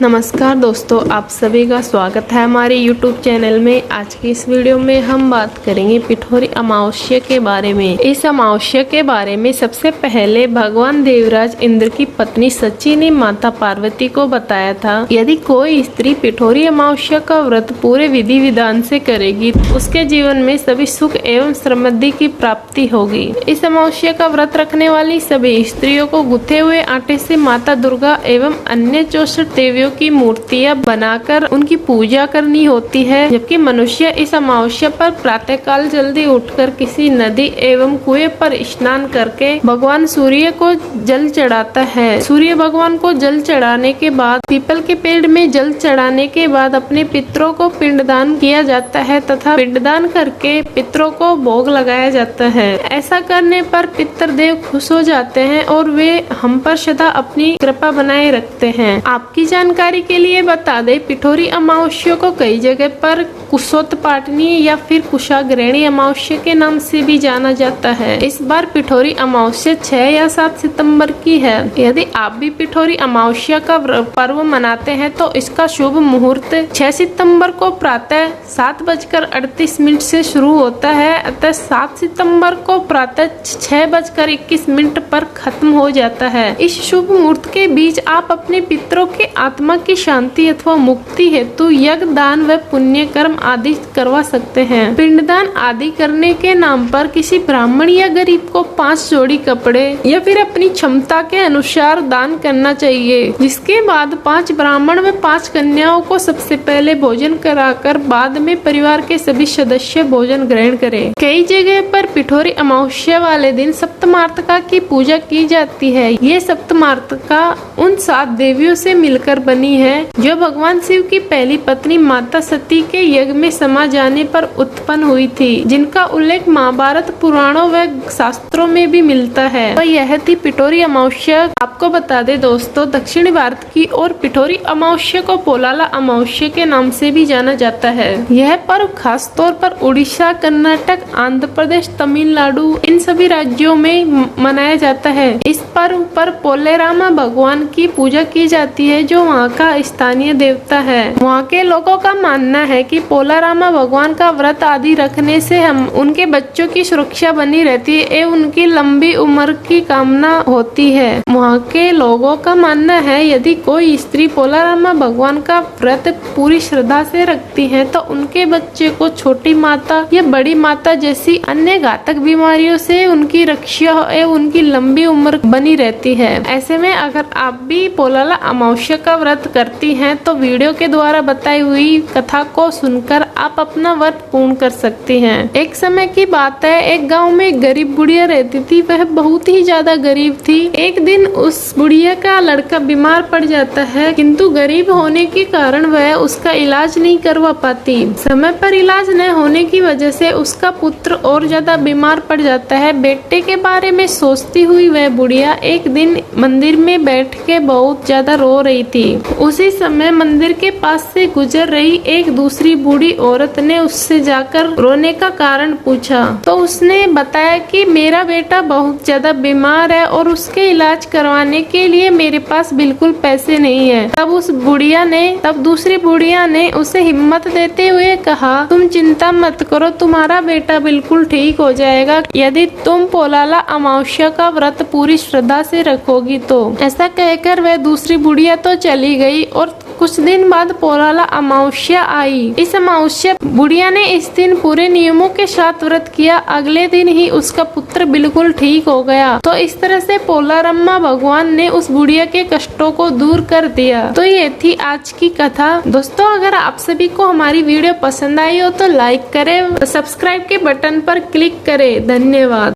नमस्कार दोस्तों, आप सभी का स्वागत है हमारे YouTube चैनल में। आज की इस वीडियो में हम बात करेंगे पिठोरी अमावस्या के बारे में। इस अमावस्या के बारे में सबसे पहले भगवान देवराज इंद्र की पत्नी सची ने माता पार्वती को बताया था, यदि कोई स्त्री पिठोरी अमावस्या का व्रत पूरे विधि विधान से करेगी तो उसके जीवन में सभी सुख एवं समृद्धि की प्राप्ति होगी। इस अमावस्या का व्रत रखने वाली सभी स्त्रियों को गुथे हुए आटे से माता दुर्गा एवं अन्य 64 देवियों की मूर्तियां बनाकर उनकी पूजा करनी होती है, जबकि मनुष्य इस अमावस्या पर प्रातःकाल जल्दी उठकर किसी नदी एवं कुएं पर स्नान करके भगवान सूर्य को जल चढ़ाता है। सूर्य भगवान को जल चढ़ाने के बाद पीपल के पेड़ में जल चढ़ाने के बाद अपने पितरों को पिंडदान किया जाता है तथा पिंडदान करके पितरों को भोग लगाया जाता है। ऐसा करने पर पितृदेव खुश हो जाते हैं और वे हम पर सदा अपनी कृपा बनाए रखते हैं। आपकी जानकारी के लिए बता दें, पिठोरी अमावस्या को कई जगह पर कुशोत्पाटनी या फिर कुशाग्रहणी अमावस्या के नाम से भी जाना जाता है। इस बार पिठोरी अमावस्या 6 या 7 सितंबर की है। यदि आप भी पिठोरी अमावस्या का पर्व मनाते हैं तो इसका शुभ मुहूर्त 6 सितंबर को प्रातः 7:38 से शुरू होता है, अतः 7 सितंबर को प्रातः 6:21 पर खत्म हो जाता है। इस शुभ मुहूर्त के बीच आप अपने पितरों के आत्मा की शांति अथवा मुक्ति हेतु यज्ञ, दान व पुण्य कर्म आदि करवा सकते हैं। पिंडदान आदि करने के नाम पर किसी ब्राह्मण या गरीब को 5 जोड़ी कपड़े या फिर अपनी क्षमता के अनुसार दान करना चाहिए, जिसके बाद 5 ब्राह्मण व 5 कन्याओं को सबसे पहले भोजन कराकर बाद में परिवार के सभी सदस्य भोजन ग्रहण करें। कई जगह पर पिठोरी अमावस्या वाले दिन सप्तमातृका की पूजा की जाती है। ये सप्तमातृका उन 7 देवियों से मिलकर बनी है जो भगवान शिव की पहली पत्नी माता सती के यज्ञ में समा जाने पर उत्पन्न हुई थी, जिनका उल्लेख महाभारत पुराणों व शास्त्रों में भी मिलता है। तो यह थी पिठोरी अमावस्या। आपको बता दें दोस्तों, दक्षिणी भारत की ओर पिठोरी अमावस्या को पोलाला अमावस्या के नाम से भी जाना जाता है। यह पर्व खास तौर पर उड़ीसा, कर्नाटक, आंध्र प्रदेश, तमिलनाडु इन सभी राज्यों में मनाया जाता है। इस पर्व पर पोलेरामा भगवान की पूजा की जाती है, जो वहाँ का स्थानीय देवता है। वहाँ के लोगों का मानना है कि पोलारामा भगवान का व्रत आदि रखने से हम उनके बच्चों की सुरक्षा बनी रहती है एवं उनकी लंबी उम्र की कामना होती है। वहाँ के लोगों का मानना है यदि कोई स्त्री पोलारामा भगवान का व्रत पूरी श्रद्धा से रखती है तो उनके बच्चे को छोटी माता या बड़ी माता जैसी अन्य घातक बीमारियों से उनकी रक्षा एवं उनकी लंबी उम्र बनी रहती है। ऐसे में अगर आप भी पोलाला अमावस्या का व्रत करती हैं तो वीडियो के द्वारा बताई हुई कथा को सुनकर आप अपना व्रत पूर्ण कर सकती हैं। एक समय की बात है, एक गांव में एक गरीब बुढ़िया रहती थी। वह बहुत ही ज्यादा गरीब थी। एक दिन उस बुढ़िया का लड़का बीमार पड़ जाता है, किंतु गरीब होने के कारण वह उसका इलाज नहीं करवा पाती। समय पर इलाज न होने की वजह से उसका पुत्र और ज्यादा बीमार पड़ जाता है। बेटे के बारे में सोचती हुई वह बुढ़िया एक दिन मंदिर में बैठ के बहुत ज्यादा रो रही थी। उसी समय मंदिर के पास से गुजर रही एक दूसरी बूढ़ी औरत ने उससे जाकर रोने का कारण पूछा, तो उसने बताया कि मेरा बेटा बहुत ज्यादा बीमार है और उसके इलाज करवाने के लिए मेरे पास बिल्कुल पैसे नहीं है। तब दूसरी बुढ़िया ने उसे हिम्मत देते हुए कहा, तुम चिंता मत करो, तुम्हारा बेटा बिल्कुल ठीक हो जाएगा यदि तुम पोलाला अमावस्या का व्रत पूरी श्रद्धा से रखोगी तो। ऐसा कहकर वह दूसरी बुढ़िया तो चली गई और कुछ दिन बाद पोलाला अमावस्या आई। इस अमावस्या बुढ़िया ने इस दिन पूरे नियमों के साथ व्रत किया। अगले दिन ही उसका पुत्र बिल्कुल ठीक हो गया। तो इस तरह से पोलारामा भगवान ने उस बुढ़िया के कष्टों को दूर कर दिया। तो ये थी आज की कथा। दोस्तों, अगर आप सभी को हमारी वीडियो पसंद आई हो तो लाइक करें, सब्सक्राइब के बटन पर क्लिक करें। धन्यवाद।